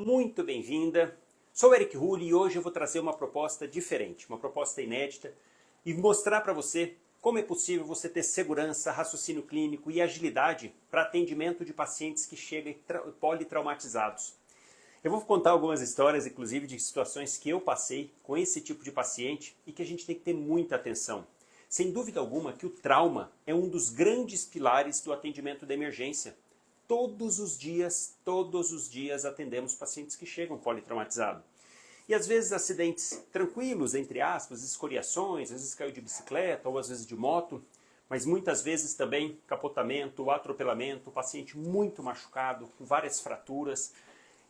muito bem-vinda. Sou o Eric Hulli e hoje eu vou trazer uma proposta diferente, uma proposta inédita e mostrar para você como é possível você ter segurança, raciocínio clínico e agilidade para atendimento de pacientes que chegam politraumatizados. Eu vou contar algumas histórias, inclusive, de situações que eu passei com esse tipo de paciente e que a gente tem que ter muita atenção. Sem dúvida alguma que o trauma é um dos grandes pilares do atendimento da emergência. Todos os dias atendemos pacientes que chegam politraumatizados. E às vezes acidentes tranquilos, entre aspas, escoriações, às vezes caiu de bicicleta ou às vezes de moto, mas muitas vezes também capotamento, atropelamento, paciente muito machucado, com várias fraturas.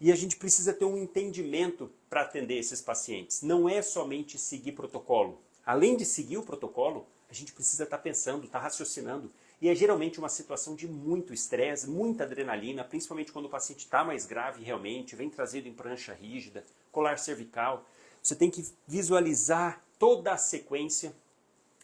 E a gente precisa ter um entendimento para atender esses pacientes. Não é somente seguir protocolo. Além de seguir o protocolo, a gente precisa estar pensando, estar raciocinando. E é geralmente uma situação de muito estresse, muita adrenalina, principalmente quando o paciente está mais grave realmente, vem trazido em prancha rígida, colar cervical. Você tem que visualizar toda a sequência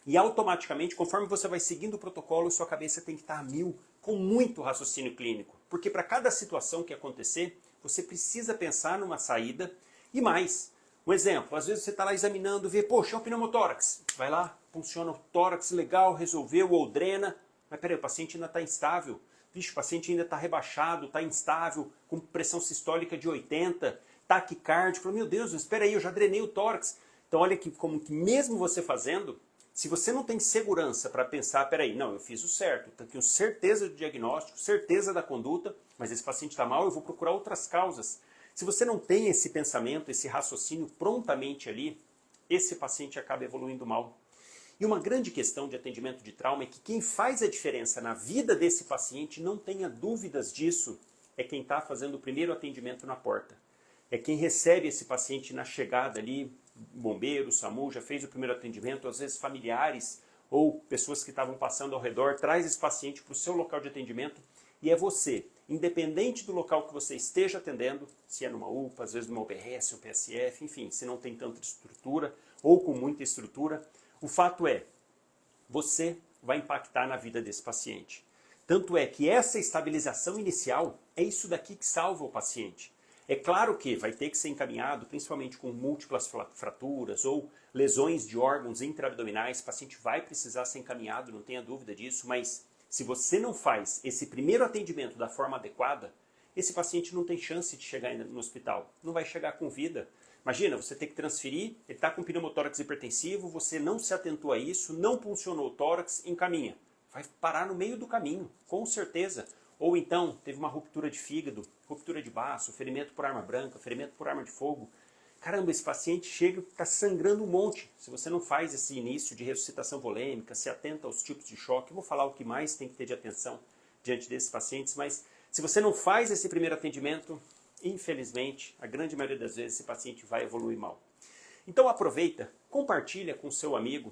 e automaticamente, conforme você vai seguindo o protocolo, sua cabeça tem que estar a mil, com muito raciocínio clínico. Porque para cada situação que acontecer, você precisa pensar numa saída e mais. Um exemplo, às vezes você está lá examinando, vê, poxa, é um pneumotórax. Vai lá, funciona o tórax, legal, resolveu, ou drena. Mas peraí, o paciente ainda está instável. Vixe, o paciente ainda está rebaixado, está instável, com pressão sistólica de 80, taquicárdia. Fala, meu Deus, mas espera aí, eu já drenei o tórax. Então olha que como que mesmo você fazendo, se você não tem segurança para pensar, peraí, não, eu fiz o certo, tenho certeza do diagnóstico, certeza da conduta, mas esse paciente está mal, eu vou procurar outras causas. Se você não tem esse pensamento, esse raciocínio prontamente ali, esse paciente acaba evoluindo mal. E uma grande questão de atendimento de trauma é que quem faz a diferença na vida desse paciente, não tenha dúvidas disso, é quem está fazendo o primeiro atendimento na porta. É quem recebe esse paciente na chegada ali, bombeiro, SAMU, já fez o primeiro atendimento, às vezes familiares ou pessoas que estavam passando ao redor, traz esse paciente para o seu local de atendimento e é você, independente do local que você esteja atendendo, se é numa UPA, às vezes numa UBS, um PSF, enfim, se não tem tanta estrutura ou com muita estrutura, o fato é, você vai impactar na vida desse paciente. Tanto é que essa estabilização inicial é isso daqui que salva o paciente. É claro que vai ter que ser encaminhado, principalmente com múltiplas fraturas ou lesões de órgãos intraabdominais, o paciente vai precisar ser encaminhado, não tenha dúvida disso, mas se você não faz esse primeiro atendimento da forma adequada, esse paciente não tem chance de chegar no hospital, não vai chegar com vida. Imagina, você tem que transferir, ele está com pneumotórax hipertensivo, você não se atentou a isso, não puncionou o tórax, encaminha. Vai parar no meio do caminho, com certeza. Ou então, teve uma ruptura de fígado, ruptura de baço, ferimento por arma branca, ferimento por arma de fogo. Caramba, esse paciente chega e está sangrando um monte. Se você não faz esse início de ressuscitação volêmica, se atenta aos tipos de choque, eu vou falar o que mais tem que ter de atenção diante desses pacientes, mas se você não faz esse primeiro atendimento, infelizmente, a grande maioria das vezes esse paciente vai evoluir mal. Então aproveita, compartilha com o seu amigo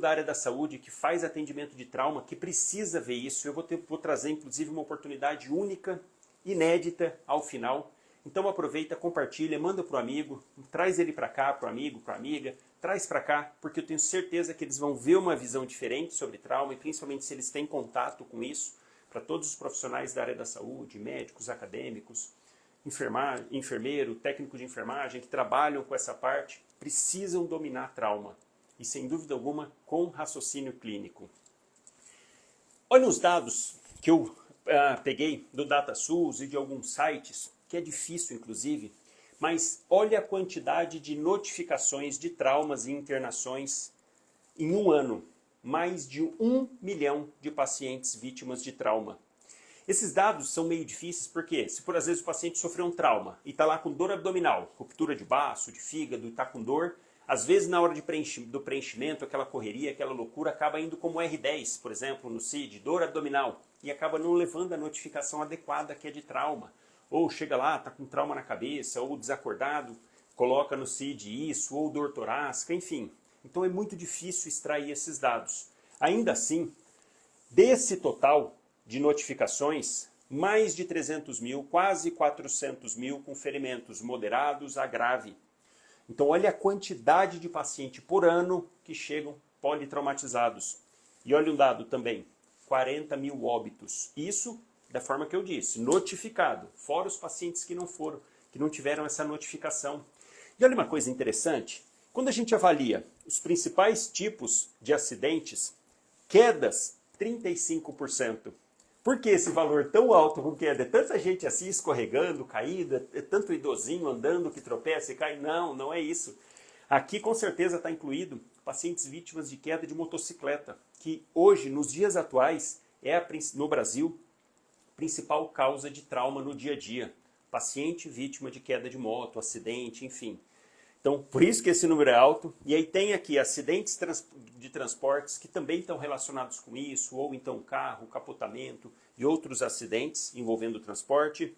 da área da saúde que faz atendimento de trauma, que precisa ver isso. Eu vou trazer inclusive uma oportunidade única, inédita ao final. Então aproveita, compartilha, manda para o amigo, traz ele para cá, para o amigo, para a amiga, traz para cá, porque eu tenho certeza que eles vão ver uma visão diferente sobre trauma e principalmente se eles têm contato com isso, para todos os profissionais da área da saúde, médicos, acadêmicos, enfermeiro, técnico de enfermagem, que trabalham com essa parte, precisam dominar trauma. E sem dúvida alguma, com raciocínio clínico. Olha os dados que eu peguei do DataSUS e de alguns sites, que é difícil inclusive, mas olha a quantidade de notificações de traumas e internações em um ano. Mais de 1 milhão de pacientes vítimas de trauma. Esses dados são meio difíceis porque, se por às vezes o paciente sofreu um trauma e está lá com dor abdominal, ruptura de baço, de fígado, e está com dor, às vezes na hora do preenchimento, aquela correria, aquela loucura, acaba indo como R10, por exemplo, no CID, dor abdominal, e acaba não levando a notificação adequada que é de trauma. Ou chega lá, está com trauma na cabeça, ou desacordado, coloca no CID isso, ou dor torácica, enfim. Então é muito difícil extrair esses dados. Ainda assim, desse total de notificações, mais de 300 mil, quase 400 mil com ferimentos moderados a grave. Então olha a quantidade de paciente por ano que chegam politraumatizados. E olha um dado também, 40 mil óbitos. Isso da forma que eu disse, notificado, fora os pacientes que não foram, que não tiveram essa notificação. E olha uma coisa interessante, quando a gente avalia os principais tipos de acidentes, quedas, 35%. Por que esse valor tão alto com queda? É tanta gente assim escorregando, caída, é tanto idosinho andando que tropeça e cai? Não, não é isso. Aqui com certeza está incluído pacientes vítimas de queda de motocicleta, que hoje, nos dias atuais, é no Brasil, principal causa de trauma no dia a dia. Paciente vítima de queda de moto, acidente, enfim. Então, por isso que esse número é alto. E aí tem aqui acidentes de transportes que também estão relacionados com isso, ou então carro, capotamento e outros acidentes envolvendo o transporte.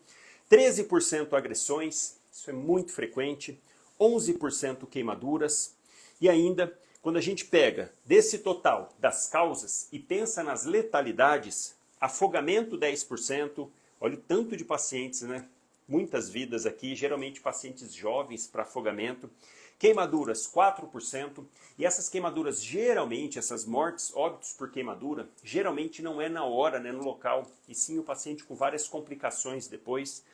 13% agressões, isso é muito frequente. 11% queimaduras. E ainda, quando a gente pega desse total das causas e pensa nas letalidades, afogamento 10%, olha o tanto de pacientes, né? Muitas vidas aqui, geralmente pacientes jovens para afogamento. Queimaduras, 4%. E essas queimaduras, geralmente, essas mortes, óbitos por queimadura, geralmente não é na hora, né, no local, e sim o paciente com várias complicações depois.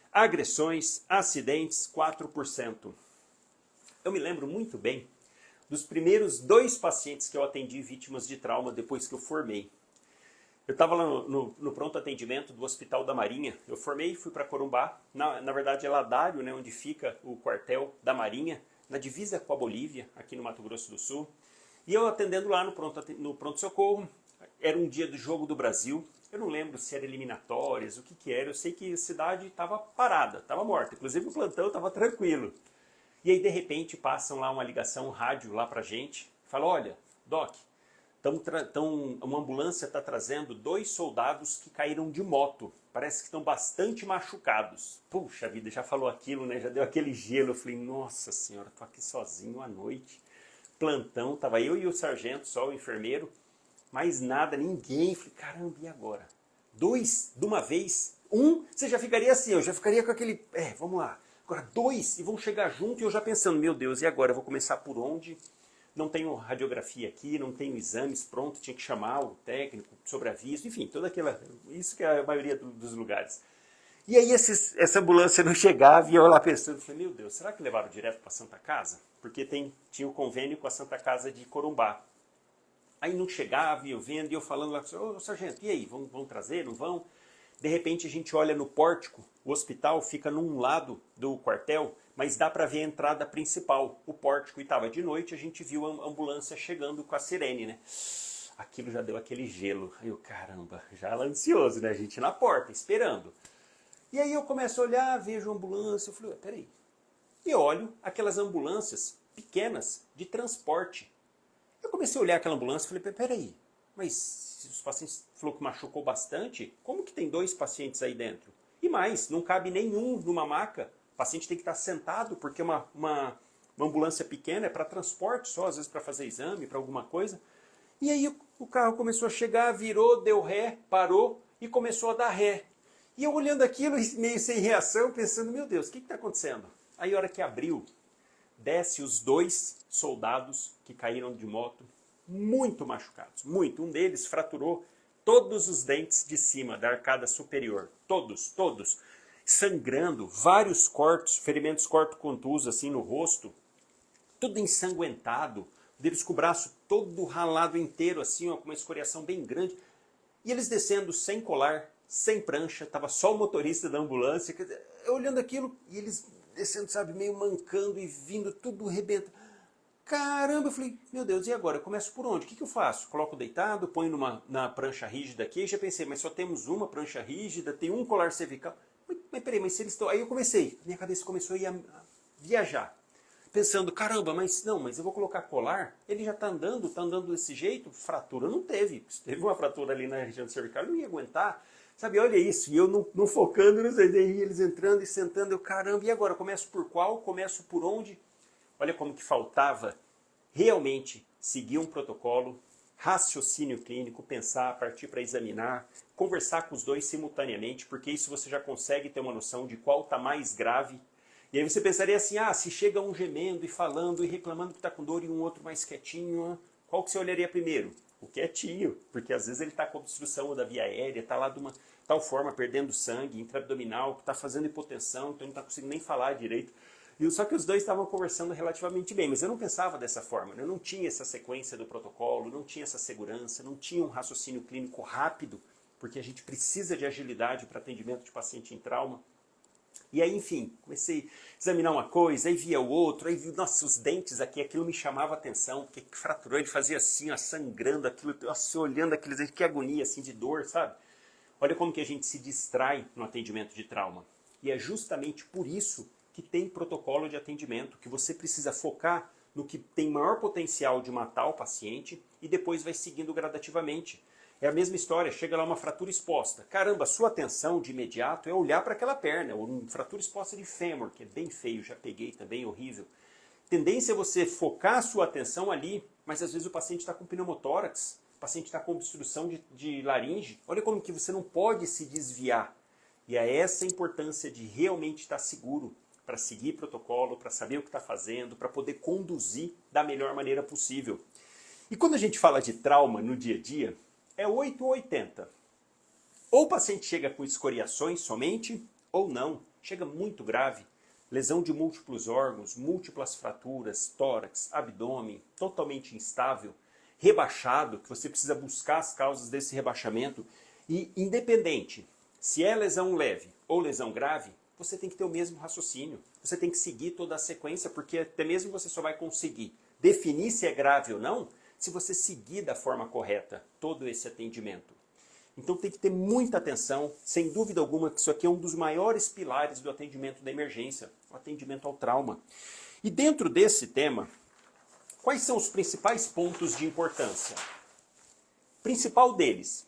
Agressões, acidentes, 4%. Eu me lembro muito bem dos primeiros 2 pacientes que eu atendi vítimas de trauma depois que eu formei. Eu estava lá no pronto atendimento do Hospital da Marinha. Eu formei e fui para Corumbá. Na verdade é Ladário, né, onde fica o quartel da Marinha, na divisa com a Bolívia, aqui no Mato Grosso do Sul. E eu atendendo lá no pronto-socorro. Era um dia do Jogo do Brasil. Eu não lembro se era eliminatórias, o que era. Eu sei que a cidade estava parada, estava morta. Inclusive o plantão estava tranquilo. E aí de repente passam lá uma ligação rádio lá pra gente. Fala, olha, Doc, uma ambulância está trazendo 2 soldados que caíram de moto. Parece que estão bastante machucados. Puxa vida, já falou aquilo, né? Já deu aquele gelo. Eu falei, nossa senhora, tô aqui sozinho à noite. Plantão, tava eu e o sargento, só o enfermeiro. Mais nada, ninguém. Falei, caramba, e agora? 2 de uma vez? 1, você já ficaria assim, eu já ficaria com aquele... vamos lá. Agora 2 e vão chegar junto e eu já pensando, meu Deus, e agora? Eu vou começar por onde? Não tenho radiografia aqui, não tenho exames pronto, tinha que chamar o técnico, sobreaviso, enfim, toda aquela... Isso que é a maioria dos lugares. E aí essa ambulância não chegava e eu lá pensando, falei, meu Deus, será que levaram direto para a Santa Casa? Porque tinha o convênio com a Santa Casa de Corumbá. Aí não chegava e eu vendo e eu falando lá, ô sargento, e aí, vão trazer, não vão? De repente a gente olha no pórtico, o hospital fica num lado do quartel, mas dá para ver a entrada principal, o pórtico, e estava de noite, a gente viu a ambulância chegando com a sirene, né? Aquilo já deu aquele gelo. Aí eu, caramba, já ansioso, né? A gente na porta, esperando. E aí eu começo a olhar, vejo a ambulância, eu falei, peraí. E olho aquelas ambulâncias pequenas de transporte. Eu comecei a olhar aquela ambulância e falei, peraí, mas se os pacientes falou que machucou bastante, como que tem 2 pacientes aí dentro? E mais, não cabe nenhum numa maca. O paciente tem que estar sentado, porque uma ambulância pequena é para transporte só, às vezes para fazer exame, para alguma coisa. E aí o carro começou a chegar, virou, deu ré, parou e começou a dar ré. E eu olhando aquilo, meio sem reação, pensando, meu Deus, o que está acontecendo? Aí a hora que abriu, desce os 2 soldados que caíram de moto, muito machucados, muito. Um deles fraturou todos os dentes de cima da arcada superior, todos, sangrando, vários cortes, ferimentos corto-contusos assim no rosto, tudo ensanguentado, deles com o braço todo ralado inteiro assim, ó, com uma escoriação bem grande. E eles descendo sem colar, sem prancha, estava só o motorista da ambulância, eu olhando aquilo, e eles descendo, sabe, meio mancando e vindo, tudo rebenta. Caramba, eu falei, meu Deus, e agora? Eu começo por onde? O que eu faço? Coloco deitado, ponho na prancha rígida aqui, já pensei, mas só temos uma prancha rígida, tem um colar cervical. Mas peraí, mas se eles estão... Aí eu comecei, minha cabeça começou a viajar. Pensando, caramba, mas eu vou colocar colar, ele já está andando desse jeito, fratura não teve. Se teve uma fratura ali na região cervical, eu não ia aguentar. Sabe, olha isso, e eu não focando, não sei, eles entrando e sentando, eu, caramba, e agora? Começo por qual? Começo por onde? Olha como que faltava realmente seguir um protocolo, raciocínio clínico, pensar, partir para examinar, conversar com os 2 simultaneamente, porque isso você já consegue ter uma noção de qual está mais grave. E aí você pensaria assim, se chega um gemendo e falando e reclamando que está com dor e um outro mais quietinho, qual que você olharia primeiro? o quietinho, porque às vezes ele está com obstrução da via aérea, está lá de uma tal forma perdendo sangue intraabdominal, está fazendo hipotensão, então não está conseguindo nem falar direito. Só que os dois estavam conversando relativamente bem, mas eu não pensava dessa forma, eu não tinha essa sequência do protocolo, não tinha essa segurança, não tinha um raciocínio clínico rápido, porque a gente precisa de agilidade para atendimento de paciente em trauma. E aí, enfim, comecei a examinar uma coisa, aí via o outro, aí vi, nossa, os dentes aqui, aquilo me chamava a atenção, porque fraturou, ele fazia assim, ó, sangrando, aquilo, nossa, olhando aqueles dentes, que agonia, assim, de dor, sabe? Olha como que a gente se distrai no atendimento de trauma. E é justamente por isso que tem protocolo de atendimento, que você precisa focar no que tem maior potencial de matar o paciente e depois vai seguindo gradativamente. É a mesma história, chega lá uma fratura exposta. Caramba, sua atenção de imediato é olhar para aquela perna, ou uma fratura exposta de fêmur, que é bem feio, já peguei também, horrível. Tendência é você focar a sua atenção ali, mas às vezes o paciente está com pneumotórax, o paciente está com obstrução de laringe. Olha como que você não pode se desviar. E é essa a importância de realmente estar seguro, para seguir protocolo, para saber o que está fazendo, para poder conduzir da melhor maneira possível. E quando a gente fala de trauma no dia a dia, é 8 ou 80. Ou o paciente chega com escoriações somente, ou não, chega muito grave. Lesão de múltiplos órgãos, múltiplas fraturas, tórax, abdômen, totalmente instável, rebaixado, que você precisa buscar as causas desse rebaixamento. E independente se é lesão leve ou lesão grave, você tem que ter o mesmo raciocínio. Você tem que seguir toda a sequência, porque até mesmo você só vai conseguir definir se é grave ou não, se você seguir da forma correta todo esse atendimento. Então tem que ter muita atenção, sem dúvida alguma que isso aqui é um dos maiores pilares do atendimento da emergência, o atendimento ao trauma. E dentro desse tema, quais são os principais pontos de importância? Principal deles,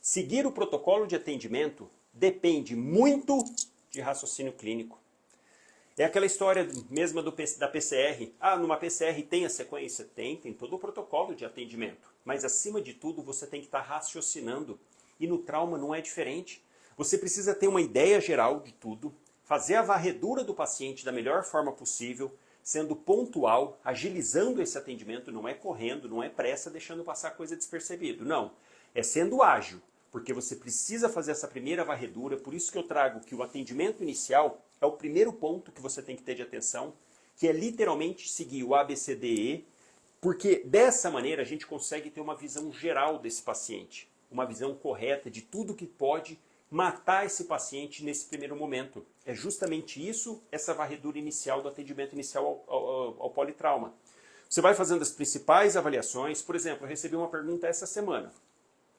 seguir o protocolo de atendimento depende muito de raciocínio clínico. É aquela história mesma da PCR. Ah, numa PCR tem a sequência? Tem todo o protocolo de atendimento. Mas acima de tudo você tem que estar raciocinando. E no trauma não é diferente. Você precisa ter uma ideia geral de tudo, fazer a varredura do paciente da melhor forma possível, sendo pontual, agilizando esse atendimento, não é correndo, não é pressa, deixando passar coisa despercebido. Não, é sendo ágil. Porque você precisa fazer essa primeira varredura, por isso que eu trago que o atendimento inicial é o primeiro ponto que você tem que ter de atenção, que é literalmente seguir o ABCDE, porque dessa maneira a gente consegue ter uma visão geral desse paciente, uma visão correta de tudo que pode matar esse paciente nesse primeiro momento. É justamente isso, essa varredura inicial do atendimento inicial ao politrauma. Você vai fazendo as principais avaliações, por exemplo, eu recebi uma pergunta essa semana.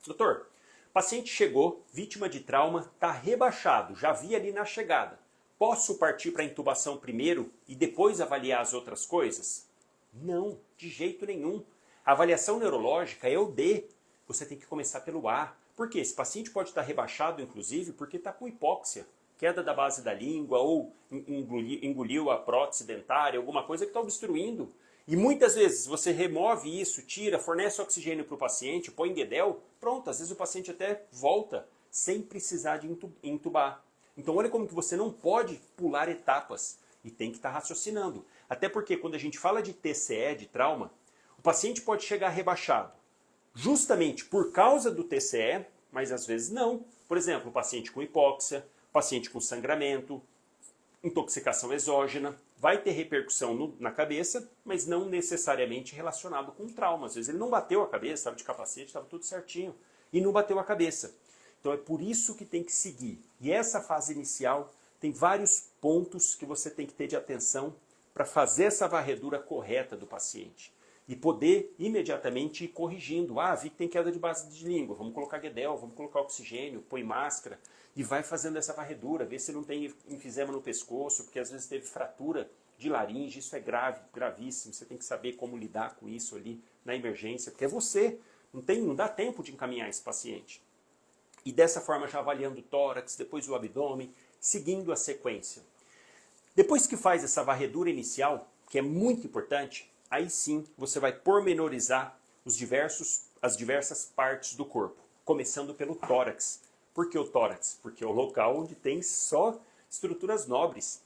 Doutor, o paciente chegou, vítima de trauma, está rebaixado, já vi ali na chegada. Posso partir para a intubação primeiro e depois avaliar as outras coisas? Não, de jeito nenhum. A avaliação neurológica é o D. Você tem que começar pelo A. Por quê? Esse paciente pode estar rebaixado, inclusive, porque está com hipóxia, queda da base da língua ou engoliu a prótese dentária, alguma coisa que está obstruindo. E muitas vezes você remove isso, tira, fornece oxigênio para o paciente, põe guedel, pronto, às vezes o paciente até volta sem precisar de intubar. Então olha como que você não pode pular etapas e tem que estar raciocinando. Até porque quando a gente fala de TCE, de trauma, o paciente pode chegar rebaixado justamente por causa do TCE, mas às vezes não. Por exemplo, o paciente com hipóxia, paciente com sangramento, intoxicação exógena, vai ter repercussão na cabeça, mas não necessariamente relacionado com trauma. Às vezes ele não bateu a cabeça, estava de capacete, estava tudo certinho, e não bateu a cabeça. Então é por isso que tem que seguir. E essa fase inicial tem vários pontos que você tem que ter de atenção para fazer essa varredura correta do paciente. E poder imediatamente ir corrigindo. Ah, vi que tem queda de base de língua, vamos colocar guedel, vamos colocar oxigênio, põe máscara. E vai fazendo essa varredura, vê se não tem enfisema no pescoço, porque às vezes teve fratura de laringe, isso é grave, gravíssimo. Você tem que saber como lidar com isso ali na emergência, porque é você, não dá tempo de encaminhar esse paciente. E dessa forma já avaliando o tórax, depois o abdômen, seguindo a sequência. Depois que faz essa varredura inicial, que é muito importante, aí sim você vai pormenorizar as diversas partes do corpo, começando pelo tórax. Por que o tórax? Porque é o local onde tem só estruturas nobres.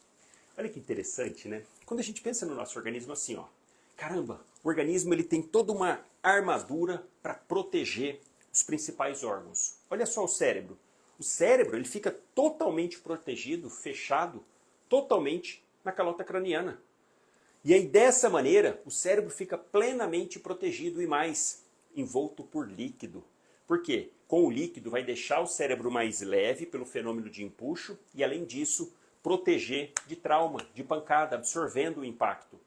Olha que interessante, né? Quando a gente pensa no nosso organismo assim, ó, caramba, o organismo ele tem toda uma armadura para proteger os principais órgãos. Olha só o cérebro. O cérebro ele fica totalmente protegido, fechado, totalmente na calota craniana. E aí dessa maneira o cérebro fica plenamente protegido e mais, envolto por líquido. Por quê? Com o líquido vai deixar o cérebro mais leve pelo fenômeno de empuxo e além disso proteger de trauma, de pancada, absorvendo o impacto.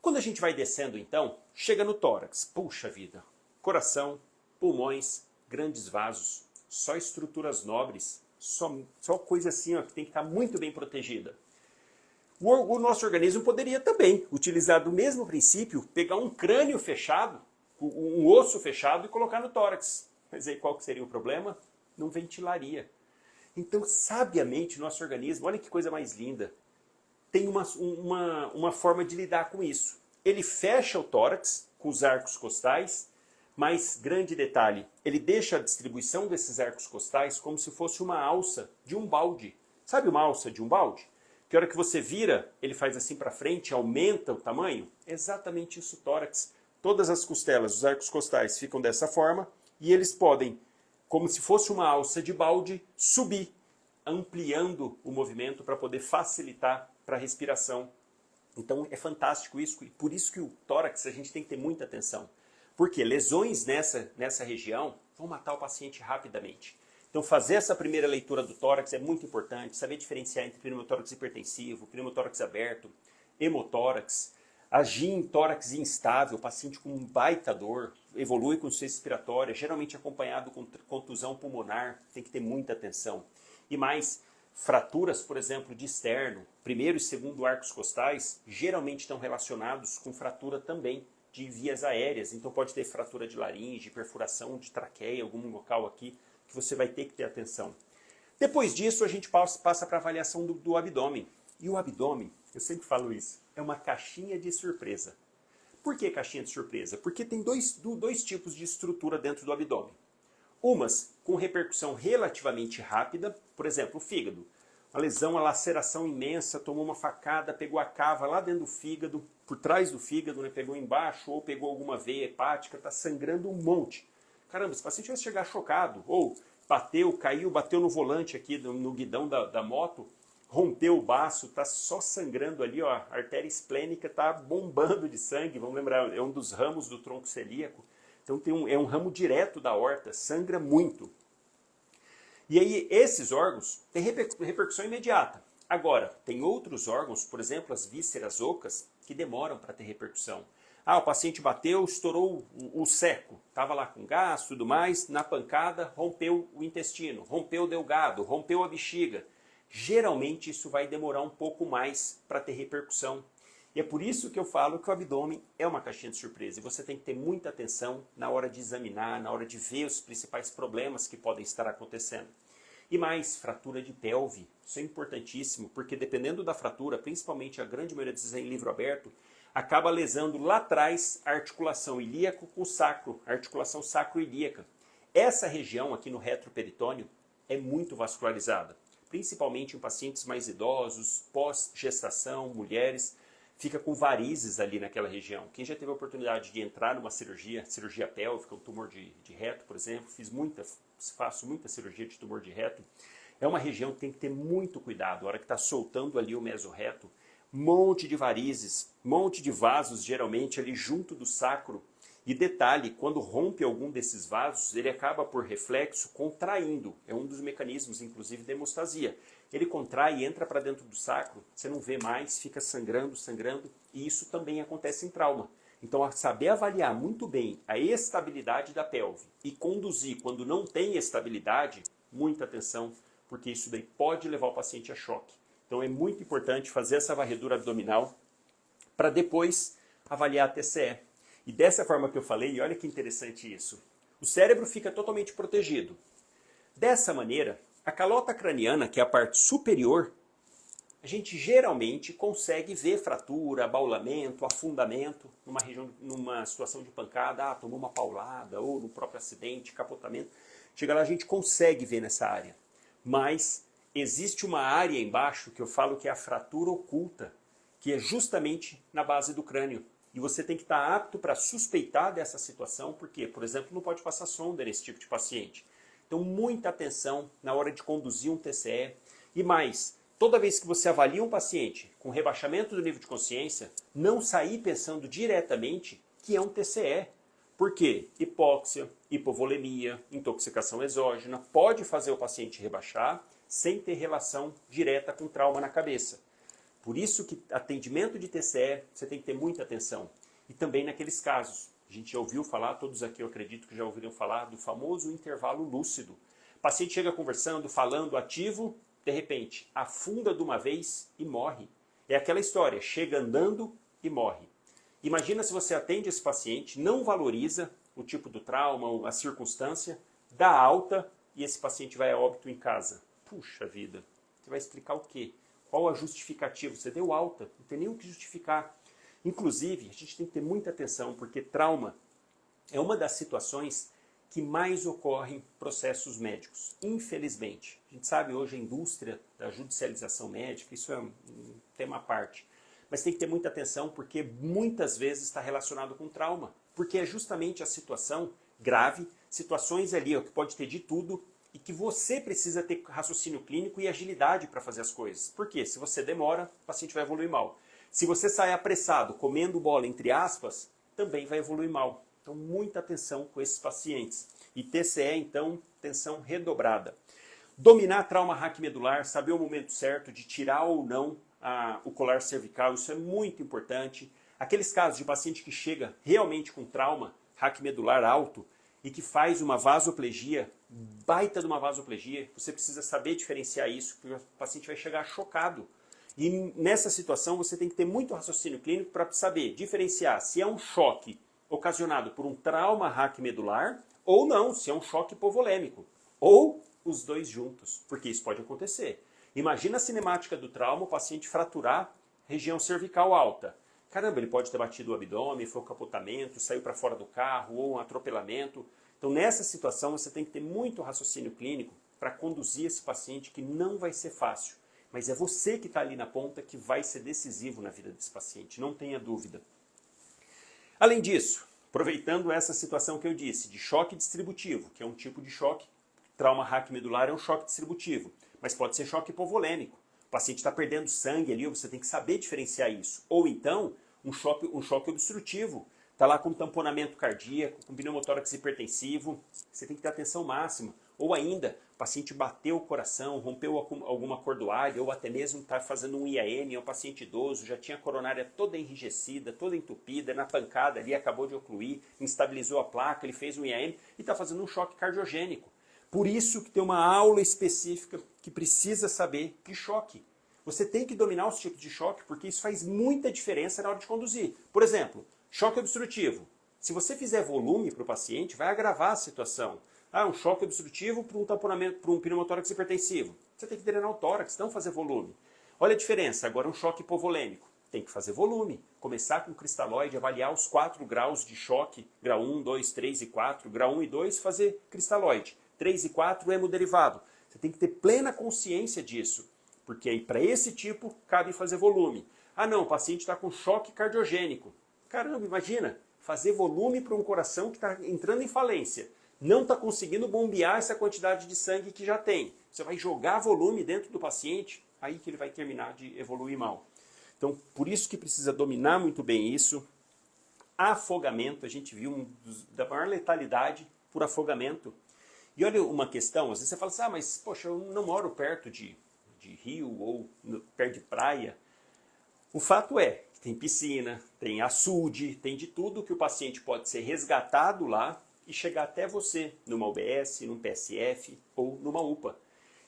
Quando a gente vai descendo então, chega no tórax. Puxa vida, coração, pulmões, grandes vasos, só estruturas nobres, só coisa assim ó, que tem que estar muito bem protegida. O nosso organismo poderia também utilizar do mesmo princípio, pegar um crânio fechado, um osso fechado e colocar no tórax. Mas aí qual que seria o problema? Não ventilaria. Então, sabiamente, o nosso organismo, olha que coisa mais linda, tem uma forma de lidar com isso. Ele fecha o tórax com os arcos costais, mas, grande detalhe, ele deixa a distribuição desses arcos costais como se fosse uma alça de um balde. Sabe uma alça de um balde? Que a hora que você vira, ele faz assim para frente, aumenta o tamanho? É exatamente isso o tórax. Todas as costelas, os arcos costais ficam dessa forma e eles podem, como se fosse uma alça de balde, subir, ampliando o movimento para poder facilitar para a respiração. Então é fantástico isso e por isso que o tórax a gente tem que ter muita atenção. Porque lesões nessa região vão matar o paciente rapidamente. Então fazer essa primeira leitura do tórax é muito importante, saber diferenciar entre pneumotórax hipertensivo, pneumotórax aberto, hemotórax, agir em tórax instável, paciente com baita dor, evolui com insuficiência respiratória, geralmente acompanhado com contusão pulmonar, tem que ter muita atenção. E mais, fraturas, por exemplo, de externo, primeiro e segundo arcos costais, geralmente estão relacionados com fratura também de vias aéreas, então pode ter fratura de laringe, perfuração de traqueia, algum local aqui, que você vai ter que ter atenção. Depois disso, a gente passa para a avaliação do abdômen. E o abdômen, eu sempre falo isso, é uma caixinha de surpresa. Por que caixinha de surpresa? Porque tem dois tipos de estrutura dentro do abdômen. Umas com repercussão relativamente rápida, por exemplo, o fígado. Uma lesão, uma laceração imensa, tomou uma facada, pegou a cava lá dentro do fígado, por trás do fígado, né, pegou embaixo ou pegou alguma veia hepática, está sangrando um monte. Caramba, esse paciente vai chegar chocado, ou bateu, caiu, bateu no volante aqui, no guidão da moto, rompeu o baço, está só sangrando ali, ó, a artéria esplênica está bombando de sangue, vamos lembrar, é um dos ramos do tronco celíaco, então é um ramo direto da aorta, sangra muito. E aí esses órgãos têm repercussão imediata. Agora, tem outros órgãos, por exemplo, as vísceras ocas, que demoram para ter repercussão. Ah, o paciente bateu, estourou o seco, estava lá com gás, tudo mais, na pancada rompeu o intestino, rompeu o delgado, rompeu a bexiga. Geralmente isso vai demorar um pouco mais para ter repercussão. E é por isso que eu falo que o abdômen é uma caixinha de surpresa. E você tem que ter muita atenção na hora de examinar, na hora de ver os principais problemas que podem estar acontecendo. E mais, fratura de pelve. Isso é importantíssimo, porque dependendo da fratura, principalmente a grande maioria das vezes em livro aberto, acaba lesando lá atrás a articulação ilíaco com o sacro, a articulação sacroilíaca. Essa região aqui no retroperitônio é muito vascularizada, principalmente em pacientes mais idosos, pós-gestação, mulheres, fica com varizes ali naquela região. Quem já teve a oportunidade de entrar numa cirurgia pélvica, um tumor de reto, por exemplo, faço muita cirurgia de tumor de reto, é uma região que tem que ter muito cuidado. A hora que está soltando ali o mesorreto, monte de varizes, monte de vasos, geralmente ali junto do sacro. E detalhe, quando rompe algum desses vasos, ele acaba por reflexo contraindo. É um dos mecanismos, inclusive, de hemostasia. Ele contrai e entra para dentro do sacro, você não vê mais, fica sangrando, e isso também acontece em trauma. Então, saber avaliar muito bem a estabilidade da pelve e conduzir quando não tem estabilidade, muita atenção, porque isso daí pode levar o paciente a choque. Então, é muito importante fazer essa varredura abdominal para depois avaliar a TCE. E dessa forma que eu falei, olha que interessante isso, o cérebro fica totalmente protegido. Dessa maneira, a calota craniana, que é a parte superior, a gente geralmente consegue ver fratura, abaulamento, afundamento, numa situação de pancada, tomou uma paulada, ou no próprio acidente, capotamento. Chega lá, a gente consegue ver nessa área. Mas existe uma área embaixo que eu falo que é a fratura oculta, que é justamente na base do crânio. E E você tem que estar apto para suspeitar dessa situação, porque, por exemplo, não pode passar sonda nesse tipo de paciente. Então, muita atenção na hora de conduzir um TCE. E mais, toda vez que você avalia um paciente com rebaixamento do nível de consciência, não sair pensando diretamente que é um TCE. Por quê? Hipóxia, hipovolemia, intoxicação exógena pode fazer o paciente rebaixar sem ter relação direta com trauma na cabeça. Por isso que atendimento de TCE, você tem que ter muita atenção. E também naqueles casos, a gente já ouviu falar, todos aqui eu acredito que já ouviram falar, do famoso intervalo lúcido. O paciente chega conversando, falando, ativo, de repente, afunda de uma vez e morre. É aquela história, chega andando e morre. Imagina se você atende esse paciente, não valoriza o tipo do trauma, a circunstância, dá alta e esse paciente vai a óbito em casa. Puxa vida, você vai explicar o quê? Qual a justificativa? Você deu alta, não tem nem o que justificar. Inclusive, a gente tem que ter muita atenção, porque trauma é uma das situações que mais ocorrem processos médicos. Infelizmente, a gente sabe hoje a indústria da judicialização médica, isso é um tema à parte. Mas tem que ter muita atenção, porque muitas vezes está relacionado com trauma. Porque é justamente a situação grave, situações ali ó, que pode ter de tudo, e que você precisa ter raciocínio clínico e agilidade para fazer as coisas. Por quê? Se você demora, o paciente vai evoluir mal. Se você sai apressado, comendo bola, entre aspas, também vai evoluir mal. Então, muita atenção com esses pacientes. E TCE, então, atenção redobrada. Dominar trauma raquimedular, saber o momento certo de tirar ou não o colar cervical, isso é muito importante. Aqueles casos de paciente que chega realmente com trauma raquimedular alto, e que faz uma vasoplegia, baita de uma vasoplegia, você precisa saber diferenciar isso, porque o paciente vai chegar chocado. E nessa situação você tem que ter muito raciocínio clínico para saber diferenciar se é um choque ocasionado por um trauma raquimedular ou não, se é um choque hipovolêmico. Ou os dois juntos, porque isso pode acontecer. Imagina a cinemática do trauma, o paciente fraturar região cervical alta. Caramba, ele pode ter batido o abdômen, foi um capotamento, saiu para fora do carro ou um atropelamento. Então, nessa situação, você tem que ter muito raciocínio clínico para conduzir esse paciente, que não vai ser fácil. Mas é você que está ali na ponta que vai ser decisivo na vida desse paciente, não tenha dúvida. Além disso, aproveitando essa situação que eu disse, de choque distributivo, que é um tipo de choque, trauma raquimedular é um choque distributivo, mas pode ser choque hipovolêmico. O paciente está perdendo sangue ali, você tem que saber diferenciar isso. Ou então, um choque obstrutivo. Está lá com tamponamento cardíaco, com pneumotórax hipertensivo, você tem que ter atenção máxima. Ou ainda, o paciente bateu o coração, rompeu alguma cordoalha, ou até mesmo está fazendo um IAM, é um paciente idoso, já tinha a coronária toda enrijecida, toda entupida, na pancada ali, acabou de ocluir, instabilizou a placa, ele fez um IAM e está fazendo um choque cardiogênico. Por isso que tem uma aula específica que precisa saber que choque. Você tem que dominar os tipos de choque, porque isso faz muita diferença na hora de conduzir. Por exemplo, choque obstrutivo. Se você fizer volume para o paciente, vai agravar a situação. Um choque obstrutivo para um tamponamento, para um pneumotórax hipertensivo. Você tem que drenar o tórax, não fazer volume. Olha a diferença, agora um choque hipovolêmico. Tem que fazer volume. Começar com cristalóide, avaliar os 4 graus de choque, grau 1, 2, 3 e 4, grau 1 e 2, fazer cristalóide. 3 e 4, hemoderivado. Você tem que ter plena consciência disso, porque aí para esse tipo cabe fazer volume. Não, o paciente está com choque cardiogênico. Caramba, imagina, fazer volume para um coração que está entrando em falência. Não está conseguindo bombear essa quantidade de sangue que já tem. Você vai jogar volume dentro do paciente, aí que ele vai terminar de evoluir mal. Então, por isso que precisa dominar muito bem isso. Afogamento, a gente viu da maior letalidade por afogamento. E olha uma questão, às vezes você fala assim, mas poxa, eu não moro perto de rio ou perto de praia. O fato é que tem piscina, tem açude, tem de tudo que o paciente pode ser resgatado lá e chegar até você numa UBS, num PSF ou numa UPA.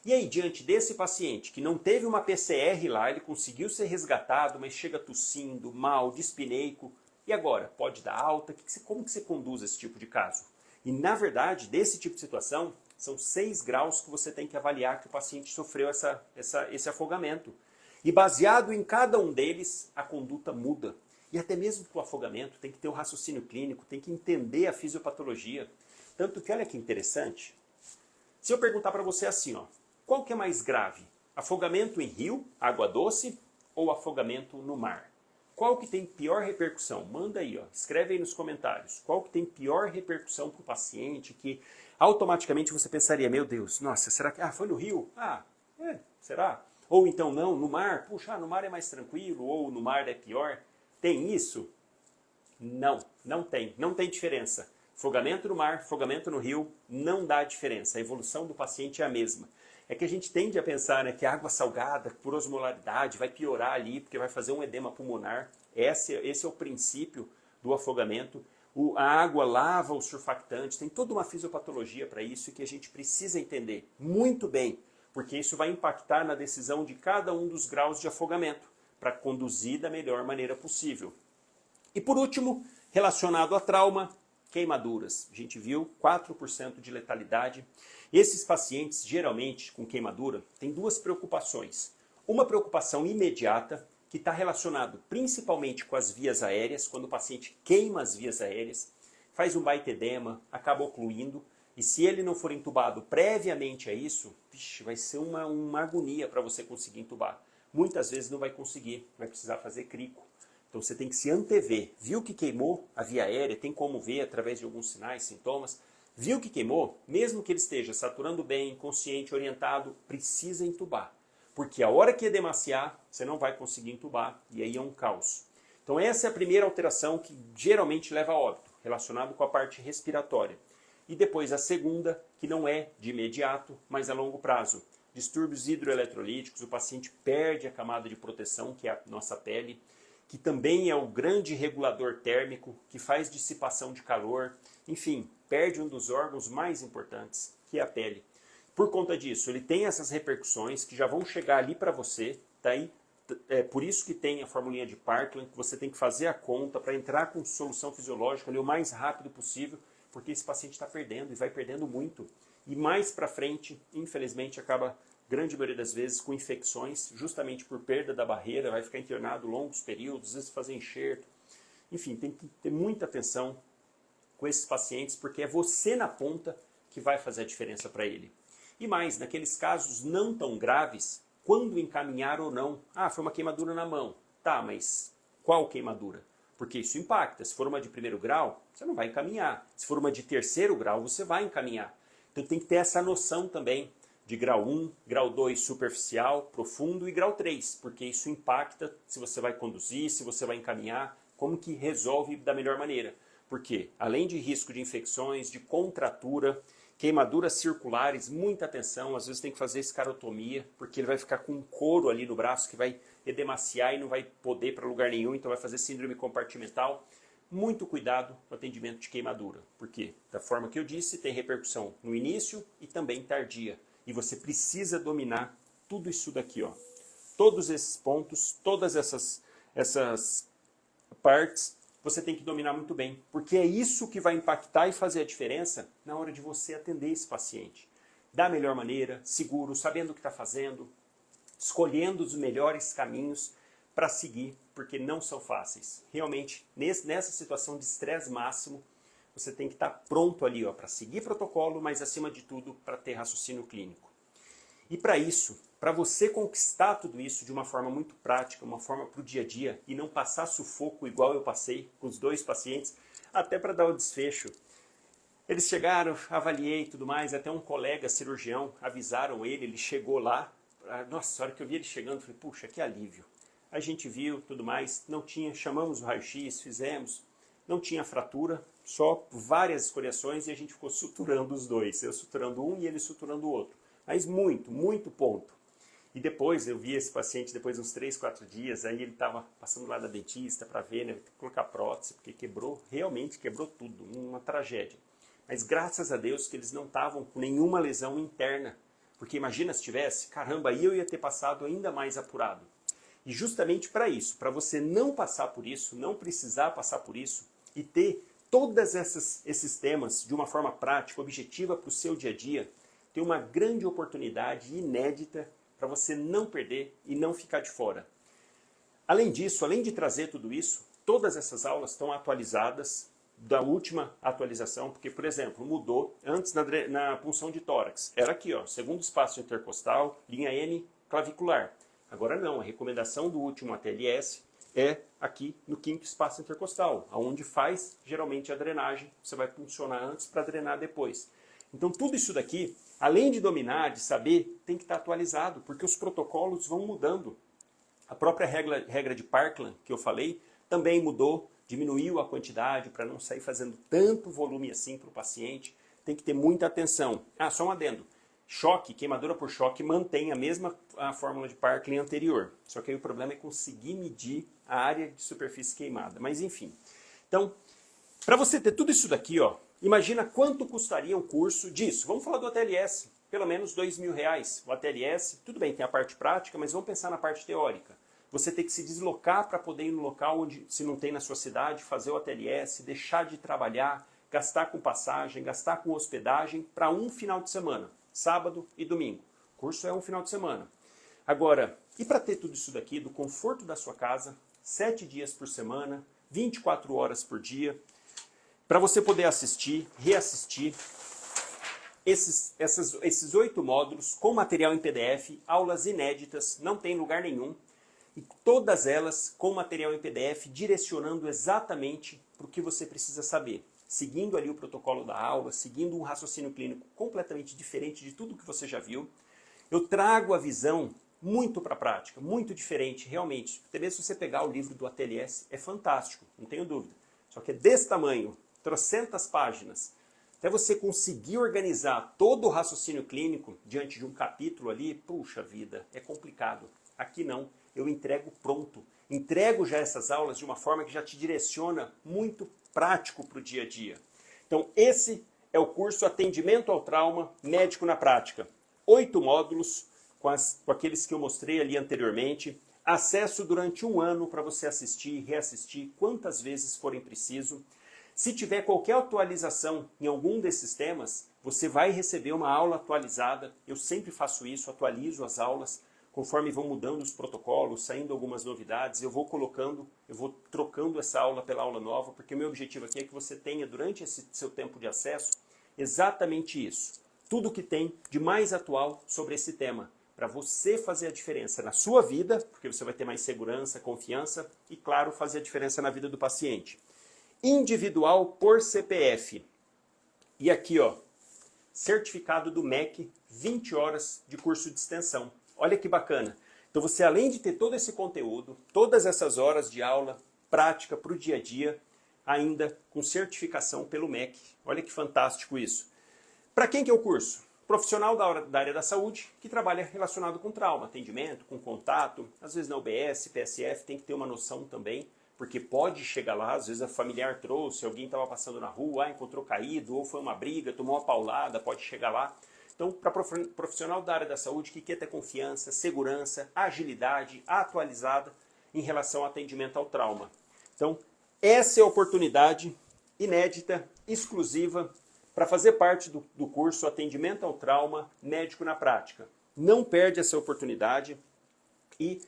E aí, diante desse paciente que não teve uma PCR lá, ele conseguiu ser resgatado, mas chega tossindo, mal, dispineico, e agora? Pode dar alta? Como que você conduz esse tipo de caso? E, na verdade, desse tipo de situação, são 6 graus que você tem que avaliar que o paciente sofreu esse afogamento. E baseado em cada um deles, a conduta muda. E até mesmo para o afogamento, tem que ter o raciocínio clínico, tem que entender a fisiopatologia. Tanto que, olha que interessante, se eu perguntar para você assim, qual que é mais grave? Afogamento em rio, água doce, ou afogamento no mar? qual que tem pior repercussão? Manda aí, ó, escreve aí nos comentários. Qual que tem pior repercussão para o paciente que automaticamente você pensaria, meu Deus, nossa, será que... foi no rio? Será? Ou então não, no mar? Puxa, no mar é mais tranquilo, ou no mar é pior. Tem isso? Não, não tem. Não tem diferença. Afogamento no mar, afogamento no rio, não dá diferença. A evolução do paciente é a mesma. É que a gente tende a pensar, né, que a água salgada, por osmolaridade, vai piorar ali, porque vai fazer um edema pulmonar. Esse é o princípio do afogamento. A água lava os surfactantes, tem toda uma fisiopatologia para isso e que a gente precisa entender muito bem, porque isso vai impactar na decisão de cada um dos graus de afogamento, para conduzir da melhor maneira possível. E por último, relacionado a trauma, queimaduras. A gente viu 4% de letalidade. Esses pacientes, geralmente, com queimadura, têm duas preocupações. Uma preocupação imediata, que está relacionado principalmente com as vias aéreas, quando o paciente queima as vias aéreas, faz um baita edema, acaba ocluindo, e se ele não for entubado previamente a isso, vai ser uma agonia para você conseguir entubar. Muitas vezes não vai conseguir, vai precisar fazer crico. Então você tem que se antever. Viu que queimou a via aérea, tem como ver através de alguns sinais, sintomas. Viu que queimou, mesmo que ele esteja saturando bem, consciente, orientado, precisa entubar. Porque a hora que edemaciar, você não vai conseguir entubar e aí é um caos. Então essa é a primeira alteração que geralmente leva a óbito, relacionado com a parte respiratória. E depois a segunda, que não é de imediato, mas a longo prazo. Distúrbios hidroeletrolíticos, o paciente perde a camada de proteção, que é a nossa pele, que também é o grande regulador térmico, que faz dissipação de calor, enfim, perde um dos órgãos mais importantes, que é a pele. Por conta disso, ele tem essas repercussões que já vão chegar ali para você, tá aí? É por isso que tem a formulinha de Parkland, que você tem que fazer a conta para entrar com solução fisiológica ali o mais rápido possível, porque esse paciente está perdendo e vai perdendo muito. E mais para frente, infelizmente, acaba, grande maioria das vezes, com infecções, justamente por perda da barreira, vai ficar internado longos períodos, às vezes fazer enxerto. Enfim, tem que ter muita atenção com esses pacientes, porque é você na ponta que vai fazer a diferença para ele. E mais, naqueles casos não tão graves, quando encaminhar ou não? Foi uma queimadura na mão. Tá, mas qual queimadura? Porque isso impacta. Se for uma de primeiro grau, você não vai encaminhar. Se for uma de terceiro grau, você vai encaminhar. Então tem que ter essa noção também de grau 1, grau 2 superficial, profundo e grau 3, porque isso impacta se você vai conduzir, se você vai encaminhar, como que resolve da melhor maneira. Porque além de risco de infecções, de contratura, queimaduras circulares, muita atenção, às vezes tem que fazer escarotomia, porque ele vai ficar com um couro ali no braço que vai edemaciar e não vai poder ir para lugar nenhum, então vai fazer síndrome compartimental. Muito cuidado no atendimento de queimadura, porque, da forma que eu disse, tem repercussão no início e também tardia. E você precisa dominar tudo isso daqui, ó. Todos esses pontos, todas essas partes, você tem que dominar muito bem, porque é isso que vai impactar e fazer a diferença na hora de você atender esse paciente. Da melhor maneira, seguro, sabendo o que está fazendo, escolhendo os melhores caminhos para seguir, porque não são fáceis. Realmente, nessa situação de estresse máximo, você tem que estar pronto ali para seguir protocolo, mas acima de tudo, para ter raciocínio clínico. E para isso, para você conquistar tudo isso de uma forma muito prática, uma forma para o dia a dia, e não passar sufoco igual eu passei com os 2 pacientes, até para dar o desfecho. Eles chegaram, avaliei e tudo mais, até um colega cirurgião, avisaram ele chegou lá. Nossa, a hora que eu vi ele chegando, eu falei, puxa, que alívio. A gente viu, tudo mais, não tinha, chamamos o raio-x, fizemos, não tinha fratura, só várias escoriações e a gente ficou suturando os 2, eu suturando um e ele suturando o outro. Mas muito ponto. E depois eu vi esse paciente, depois de uns 3, 4 dias, aí ele estava passando lá da dentista para ver, né, colocar prótese, porque quebrou, realmente quebrou tudo, uma tragédia. Mas graças a Deus que eles não estavam com nenhuma lesão interna, porque imagina se tivesse, caramba, aí eu ia ter passado ainda mais apurado. E justamente para isso, para você não passar por isso, não precisar passar por isso, e ter todos esses temas de uma forma prática, objetiva para o seu dia a dia, tem uma grande oportunidade inédita para você não perder e não ficar de fora. Além disso, além de trazer tudo isso, todas essas aulas estão atualizadas da última atualização, porque, por exemplo, mudou antes na punção de tórax. Era aqui, ó, segundo espaço intercostal, linha N clavicular. Agora não, a recomendação do último ATLS é aqui no quinto espaço intercostal, onde faz geralmente a drenagem. Você vai funcionar antes para drenar depois. Então tudo isso daqui, além de dominar, de saber, tem que estar atualizado, porque os protocolos vão mudando. A própria regra de Parkland, que eu falei, também mudou, diminuiu a quantidade para não sair fazendo tanto volume assim para o paciente. Tem que ter muita atenção. Ah, só um adendo. Choque, queimadura por choque, mantém a mesma fórmula de Parkland anterior. Só que aí o problema é conseguir medir a área de superfície queimada. Mas enfim. Então, para você ter tudo isso daqui, ó, imagina quanto custaria um curso disso. Vamos falar do ATLS. Pelo menos R$2.000. O ATLS, tudo bem, tem a parte prática, mas vamos pensar na parte teórica. Você tem que se deslocar para poder ir no local onde, se não tem na sua cidade, fazer o ATLS, deixar de trabalhar, gastar com passagem, gastar com hospedagem para um final de semana. Sábado e domingo. O curso é um final de semana. Agora, e para ter tudo isso daqui, do conforto da sua casa, 7 dias por semana, 24 horas por dia, para você poder assistir, reassistir esses 8 módulos com material em PDF, aulas inéditas, não tem lugar nenhum, e todas elas com material em PDF, direcionando exatamente para o que você precisa saber. Seguindo ali o protocolo da aula, seguindo um raciocínio clínico completamente diferente de tudo que você já viu. Eu trago a visão muito para a prática, muito diferente, realmente. Até mesmo se você pegar o livro do ATLS, é fantástico, não tenho dúvida. Só que é desse tamanho, trocentas páginas. Até você conseguir organizar todo o raciocínio clínico diante de um capítulo ali, puxa vida, é complicado. Aqui não, eu entrego pronto. Entrego já essas aulas de uma forma que já te direciona muito prático para o dia a dia. Então esse é o curso Atendimento ao Trauma Médico na Prática. 8 módulos com aqueles que eu mostrei ali anteriormente. Acesso durante um ano para você assistir e reassistir quantas vezes forem preciso. Se tiver qualquer atualização em algum desses temas, você vai receber uma aula atualizada. Eu sempre faço isso, atualizo as aulas. Conforme vão mudando os protocolos, saindo algumas novidades, eu vou trocando essa aula pela aula nova, porque o meu objetivo aqui é que você tenha, durante esse seu tempo de acesso, exatamente isso. Tudo que tem de mais atual sobre esse tema, para você fazer a diferença na sua vida, porque você vai ter mais segurança, confiança, e claro, fazer a diferença na vida do paciente. Individual por CPF. E aqui, ó, certificado do MEC, 20 horas de curso de extensão. Olha que bacana. Então você, além de ter todo esse conteúdo, todas essas horas de aula prática para o dia a dia, ainda com certificação pelo MEC. Olha que fantástico isso. Para quem que é o curso? Profissional da área da saúde que trabalha relacionado com trauma, atendimento, com contato, às vezes na UBS, PSF, tem que ter uma noção também, porque pode chegar lá, às vezes a familiar trouxe, alguém estava passando na rua, encontrou caído, ou foi uma briga, tomou uma paulada, pode chegar lá. Então, para profissional da área da saúde que quer ter confiança, segurança, agilidade, atualizada em relação ao atendimento ao trauma. Então, essa é a oportunidade inédita, exclusiva, para fazer parte do curso Atendimento ao Trauma Médico na Prática. Não perde essa oportunidade. E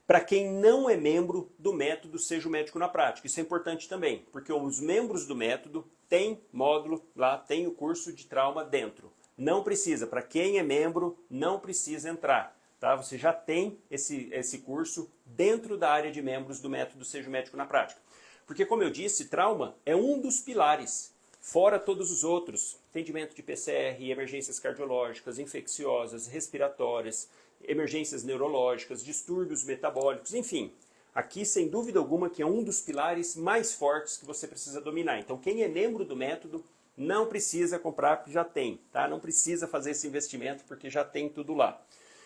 para quem não é membro do método Seja o Médico na Prática, isso é importante também, porque os membros do método têm módulo lá, tem o curso de trauma dentro. Não precisa, para quem é membro, não precisa entrar. Tá? Você já tem esse curso dentro da área de membros do método Seja o Médico na Prática. Porque, como eu disse, trauma é um dos pilares, fora todos os outros. Atendimento de PCR, emergências cardiológicas, infecciosas, respiratórias, emergências neurológicas, distúrbios metabólicos, enfim. Aqui, sem dúvida alguma, que é um dos pilares mais fortes que você precisa dominar. Então, quem é membro do método, não precisa comprar, porque já tem, tá? Não precisa fazer esse investimento, porque já tem tudo lá.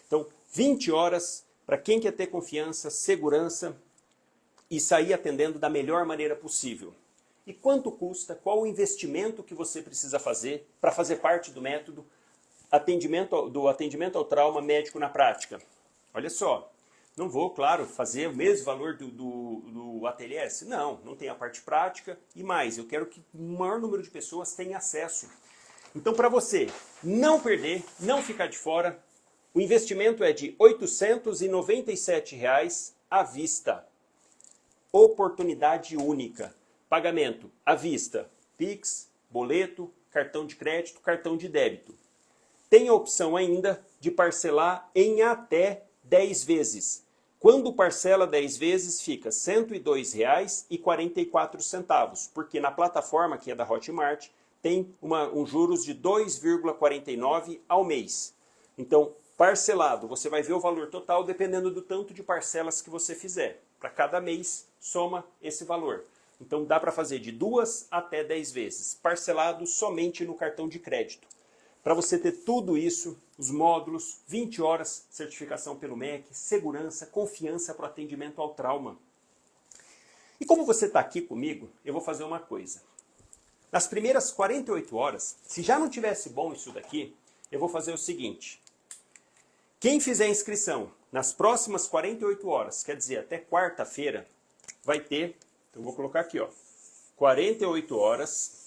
Então, 20 horas para quem quer ter confiança, segurança e sair atendendo da melhor maneira possível. E quanto custa, qual o investimento que você precisa fazer para fazer parte do método atendimento ao trauma médico na prática? Olha só, não vou, claro, fazer o mesmo valor do ATLS. Não tem a parte prática e mais. Eu quero que o maior número de pessoas tenha acesso. Então, para você não perder, não ficar de fora, o investimento é de R$ 897 à vista. Oportunidade única. Pagamento à vista. Pix, boleto, cartão de crédito, cartão de débito. Tem a opção ainda de parcelar em até 10 vezes. Quando parcela 10 vezes, fica R$ 102,44, porque na plataforma que é da Hotmart tem um juros de 2,49 ao mês. Então, parcelado, você vai ver o valor total dependendo do tanto de parcelas que você fizer. Para cada mês, soma esse valor. Então, dá para fazer de 2 até 10 vezes, parcelado somente no cartão de crédito. Para você ter tudo isso, os módulos, 20 horas, certificação pelo MEC, segurança, confiança para o atendimento ao trauma. E como você está aqui comigo, eu vou fazer uma coisa. Nas primeiras 48 horas, se já não tivesse bom isso daqui, eu vou fazer o seguinte. Quem fizer inscrição nas próximas 48 horas, quer dizer, até quarta-feira, vai ter, então eu vou colocar aqui, ó, 48 horas...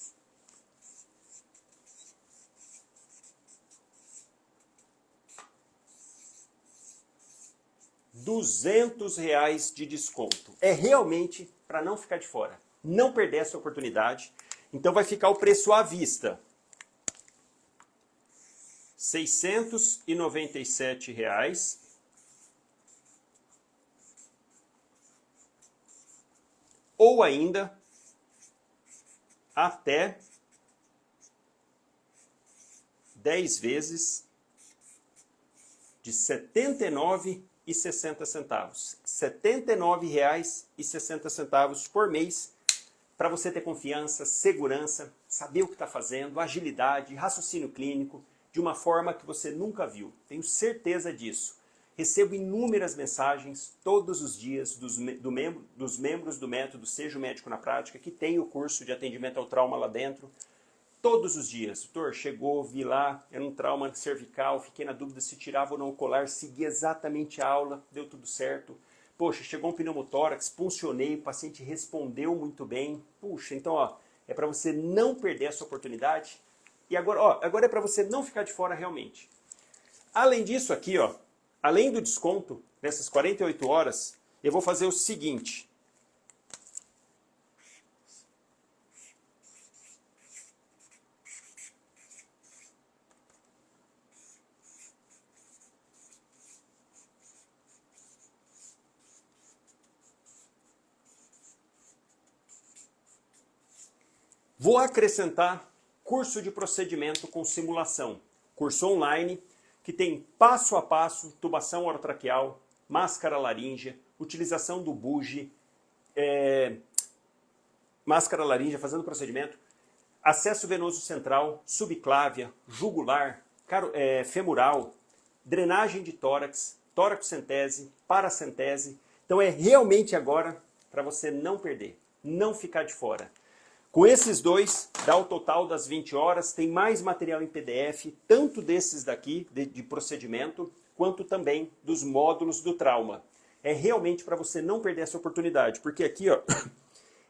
R$ 200 de desconto. É realmente para não ficar de fora. Não perder essa oportunidade. Então vai ficar o preço à vista. R$ 697. Ou ainda até 10 vezes de R$ 79,60. R$ 79,60 por mês, para você ter confiança, segurança, saber o que está fazendo, agilidade, raciocínio clínico, de uma forma que você nunca viu. Tenho certeza disso. Recebo inúmeras mensagens todos os dias dos membros do método Seja o Médico na Prática, que tem o curso de atendimento ao trauma lá dentro. Todos os dias, doutor, chegou, vi lá, era um trauma cervical, fiquei na dúvida se tirava ou não o colar, segui exatamente a aula, deu tudo certo. Poxa, chegou um pneumotórax, puncionei, o paciente respondeu muito bem. Puxa, então, ó, é para você não perder essa oportunidade. E agora, ó, agora é para você não ficar de fora realmente. Além disso aqui, ó, além do desconto, nessas 48 horas, eu vou fazer o seguinte. Vou acrescentar curso de procedimento com simulação. Curso online que tem passo a passo, tubação orotraqueal, máscara laríngea, utilização do bugie, máscara laríngea fazendo o procedimento, acesso venoso central, subclávia, jugular, femoral, drenagem de tórax, toracocentese, paracentese. Então é realmente agora para você não perder, não ficar de fora. Com esses dois, dá o total das 20 horas, tem mais material em PDF, tanto desses daqui, de procedimento, quanto também dos módulos do trauma. É realmente para você não perder essa oportunidade, porque aqui, ó,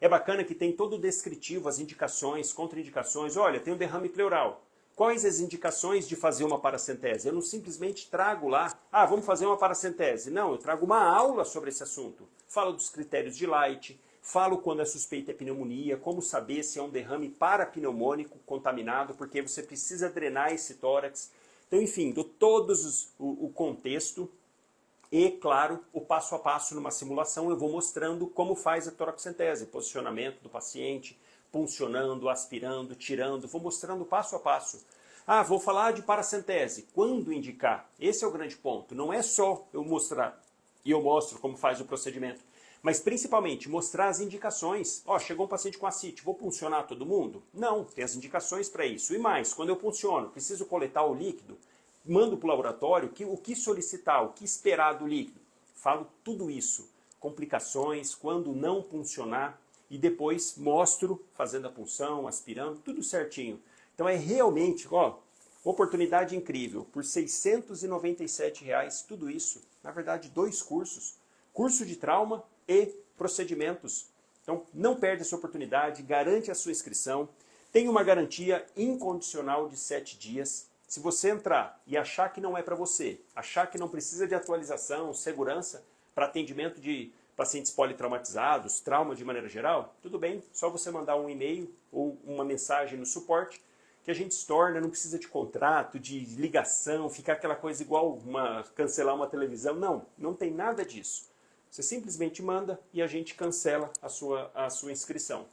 é bacana que tem todo o descritivo, as indicações, contraindicações. Olha, tem um derrame pleural. Quais as indicações de fazer uma paracentese? Eu não simplesmente trago lá, vamos fazer uma paracentese. Não, eu trago uma aula sobre esse assunto. Falo dos critérios de Light, falo quando é suspeita é pneumonia, como saber se é um derrame parapneumônico contaminado, porque você precisa drenar esse tórax. Então, enfim, dou todos o contexto e, claro, o passo a passo numa simulação eu vou mostrando como faz a toracocentese, posicionamento do paciente, puncionando, aspirando, tirando, vou mostrando passo a passo. Vou falar de paracentese, quando indicar? Esse é o grande ponto, não é só eu mostrar e eu mostro como faz o procedimento, mas principalmente mostrar as indicações. Chegou um paciente com ascite, vou puncionar todo mundo? Não, tem as indicações para isso. E mais, quando eu punciono, preciso coletar o líquido, mando para o laboratório, o que solicitar, o que esperar do líquido. Falo tudo isso. Complicações, quando não puncionar, e depois mostro fazendo a punção, aspirando, tudo certinho. Então é realmente, oportunidade incrível. Por R$ 697, tudo isso. Na verdade, 2 cursos. Curso de trauma e procedimentos. Então, não perde essa oportunidade, garante a sua inscrição. Tem uma garantia incondicional de 7 dias. Se você entrar e achar que não é para você, achar que não precisa de atualização, segurança para atendimento de pacientes politraumatizados, trauma de maneira geral, tudo bem, só você mandar um e-mail ou uma mensagem no suporte que a gente se torna, não precisa de contrato, de ligação, ficar aquela coisa igual cancelar uma televisão. Não, não tem nada disso. Você simplesmente manda e a gente cancela a sua inscrição.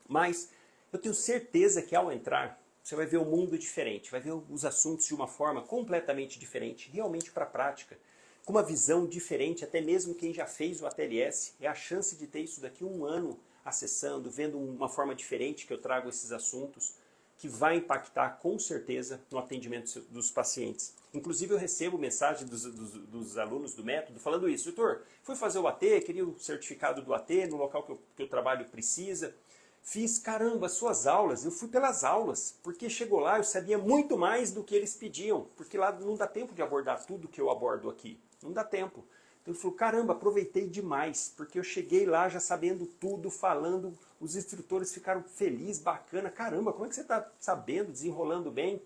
Mas eu tenho certeza que ao entrar, você vai ver o mundo diferente, vai ver os assuntos de uma forma completamente diferente, realmente para a prática, com uma visão diferente, até mesmo quem já fez o ATLS, é a chance de ter isso daqui um ano acessando, vendo uma forma diferente que eu trago esses assuntos, que vai impactar com certeza no atendimento dos pacientes. Inclusive eu recebo mensagem dos alunos do método falando isso: doutor, fui fazer o AT, queria o certificado do AT no local que eu trabalho precisa. Fiz, caramba, suas aulas, eu fui pelas aulas, porque chegou lá, eu sabia muito mais do que eles pediam, porque lá não dá tempo de abordar tudo que eu abordo aqui, não dá tempo. Então ele falou, caramba, aproveitei demais, porque eu cheguei lá já sabendo tudo, falando, os instrutores ficaram felizes, bacana, caramba, como é que você está sabendo, desenrolando bem?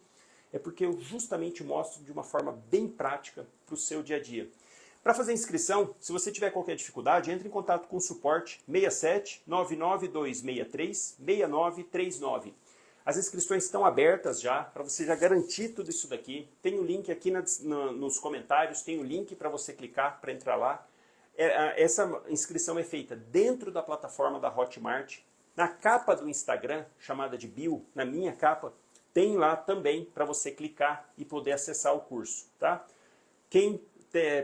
É porque eu justamente mostro de uma forma bem prática para o seu dia a dia. Para fazer a inscrição, se você tiver qualquer dificuldade, entre em contato com o suporte 67 99263 6939. As inscrições estão abertas já, para você já garantir tudo isso daqui. Tem o link aqui nos comentários, tem o link para você clicar para entrar lá. Essa inscrição é feita dentro da plataforma da Hotmart. Na capa do Instagram, chamada de bio, na minha capa, tem lá também para você clicar e poder acessar o curso. Tá? Quem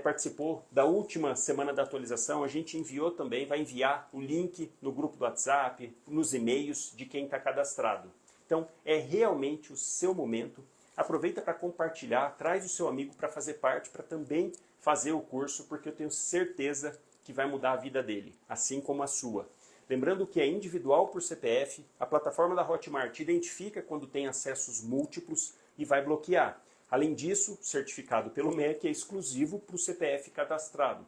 participou da última semana da atualização, a gente enviou também, vai enviar o link no grupo do WhatsApp, nos e-mails de quem está cadastrado. Então, é realmente o seu momento. Aproveita para compartilhar, traz o seu amigo para fazer parte, para também fazer o curso, porque eu tenho certeza que vai mudar a vida dele, assim como a sua. Lembrando que é individual por CPF, a plataforma da Hotmart identifica quando tem acessos múltiplos e vai bloquear. Além disso, certificado pelo MEC é exclusivo para o CPF cadastrado.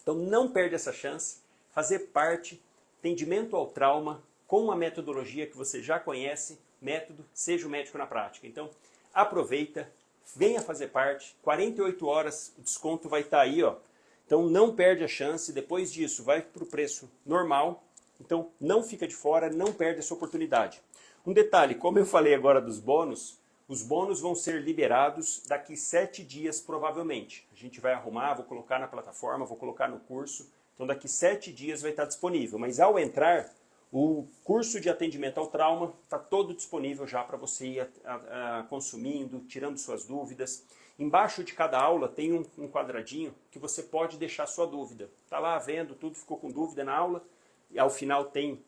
Então não perde essa chance, fazer parte, atendimento ao trauma, com uma metodologia que você já conhece, método Seja o Médico na Prática. Então aproveita, venha fazer parte, 48 horas, o desconto vai estar aí, ó. Então não perde a chance, depois disso vai para o preço normal, então não fica de fora, não perde essa oportunidade. Um detalhe, como eu falei agora dos bônus, os bônus vão ser liberados daqui 7 dias, provavelmente. A gente vai arrumar, vou colocar na plataforma, vou colocar no curso. Então, daqui 7 dias vai estar disponível. Mas, ao entrar, o curso de atendimento ao trauma está todo disponível já para você ir consumindo, tirando suas dúvidas. Embaixo de cada aula tem um quadradinho que você pode deixar sua dúvida. Está lá vendo tudo, ficou com dúvida na aula. E ao final tem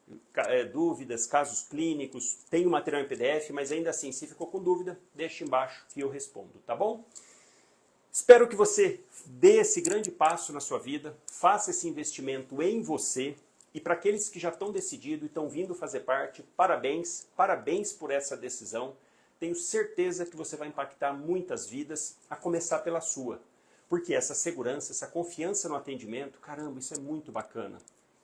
dúvidas, casos clínicos, tem o material em PDF, mas ainda assim, se ficou com dúvida, deixa embaixo que eu respondo, tá bom? Espero que você dê esse grande passo na sua vida, faça esse investimento em você, e para aqueles que já estão decididos e estão vindo fazer parte, parabéns, parabéns por essa decisão. Tenho certeza que você vai impactar muitas vidas, a começar pela sua. Porque essa segurança, essa confiança no atendimento, caramba, isso é muito bacana.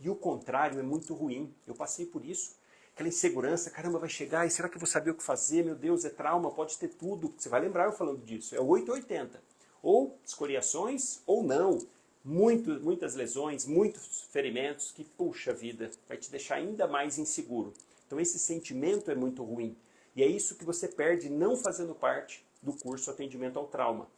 E o contrário é muito ruim. Eu passei por isso. Aquela insegurança, caramba, vai chegar, e será que eu vou saber o que fazer? Meu Deus, é trauma, pode ter tudo. Você vai lembrar eu falando disso. É o 880. Ou escoriações, ou não. Muitas lesões, muitos ferimentos que, puxa vida, vai te deixar ainda mais inseguro. Então esse sentimento é muito ruim. E é isso que você perde não fazendo parte do curso Atendimento ao Trauma.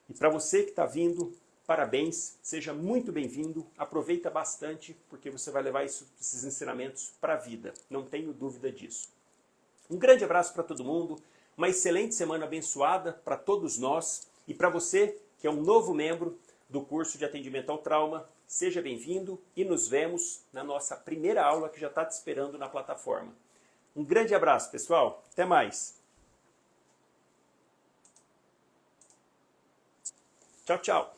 E para você que está vindo, parabéns, seja muito bem-vindo, aproveita bastante, porque você vai levar esses ensinamentos para a vida, não tenho dúvida disso. Um grande abraço para todo mundo, uma excelente semana abençoada para todos nós, e para você que é um novo membro do curso de Atendimento ao Trauma, seja bem-vindo e nos vemos na nossa primeira aula que já está te esperando na plataforma. Um grande abraço, pessoal, até mais! Tchau, tchau!